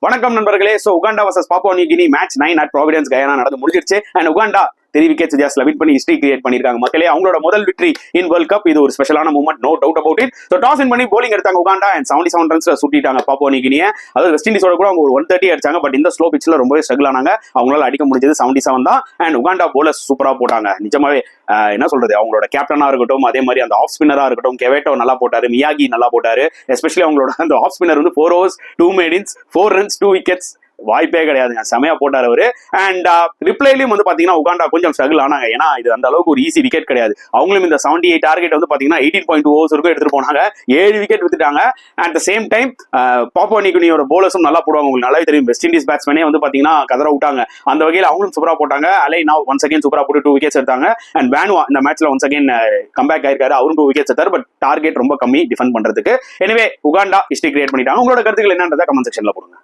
வணக்கம் நண்பர்களே. So Uganda vs Papua new Guinea match 9 at providence Guyana நடந்து முடிஞ்சிருச்சு. அண்ட் உகாண்டா 3 விக்கெட்ஸ் வித்தியாசத்துல வின் பண்ணி ஹிஸ்டரி கிரியேட் பண்ணிருக்காங்க. மக்களே, அவங்களோட முதல் விக்டரி இன் வேர்ல்ட் கப். இது ஒரு ஸ்பெஷலான moment, no doubt about it. So toss win பண்ணி போலிங் எடுத்தாங்க உகாண்டா அண்ட் 77 ரன்ஸ்ல சுட்டிட்டாங்க பாப்புவா நியூ கினியை. அதாவது வெஸ்ட் இண்டீஸோட கூட அவங்க ஒரு 130 அடிச்சாங்க. பட் இந்த ஸ்லோ பிட்ச்ல ரொம்பவே ஸ்ட்ரகிள் ஆனாங்க. அவங்களால அடிக்க முடிஞ்சது 77 தான். அண்ட் உகாண்டா போலர்ஸ் சூப்பரா போட்டாங்க. நிஜமாவே என்ன சொல்றது, அவங்களோட கேப்டனா இருக்கட்டும், அதே மாதிரி அந்த ஆஃப் ஸ்பின்னரா இருக்கட்டும், கெவேட்டோ நல்லா போட்டாரு, மியாகி நல்லா போட்டாரு. எஸ்பெஷலி அவங்களோட அந்த ஆஃப் ஸ்பின்னர் வந்து 4 overs 2 maidens 4 runs 2 wickets. வாய்ப்பே கிடையாதுங்க, செமையா போட்டார் அவரு. அண்ட் ரிப்ளைலயும் வந்து பாத்தீங்கன்னா உகாண்டா கொஞ்சம் ஸ்ட்ரகிள் ஆனாங்க. ஏன்னா இது அந்த அளவுக்கு ஒரு ஈஸி விக்கெட் கிடையாது. அவங்களும் இந்த 78 டார்கெட் வந்து பாத்தீங்கன்னா 18.2 overs வரைக்கும் எடுத்துட்டு போனாங்க. 7 விக்கெட் வித்துட்டாங்க. At the same time Papua New கினியோட போலர்ஸும் நல்லா போடுவாங்க. உங்களுக்கு நல்லாவே தெரியும், வெஸ்ட் இண்டீஸ் பேட்ஸ்மேனே வந்து பாத்தீங்கன்னா கதற விட்டாங்க. அந்த வகையில் அவங்களும் சூப்பரா போட்டாங்க. அலை நாவ் ஒன்ஸ் அகைன் சூப்பரா போட்டு 2 wickets எடுத்தாங்க. அண்ட் பேனுவா இந்த மேட்ச்ல ஒன்ஸ் அகைன் கம்பேக் ஆயிருக்காரு. அவரும் 2 wickets எடுத்தாரு. பட் டார்கெட் ரொம்ப கம்மி டிஃபெண்ட் பண்றதுக்கு. எனவே உகாண்டா ஹிஸ்டரி கிரியேட் பண்ணிட்டாங்க. உங்களோட கருத்துக்கள் என்னன்றதை கமெண்ட் செக்ஷன்ல போடுங்க.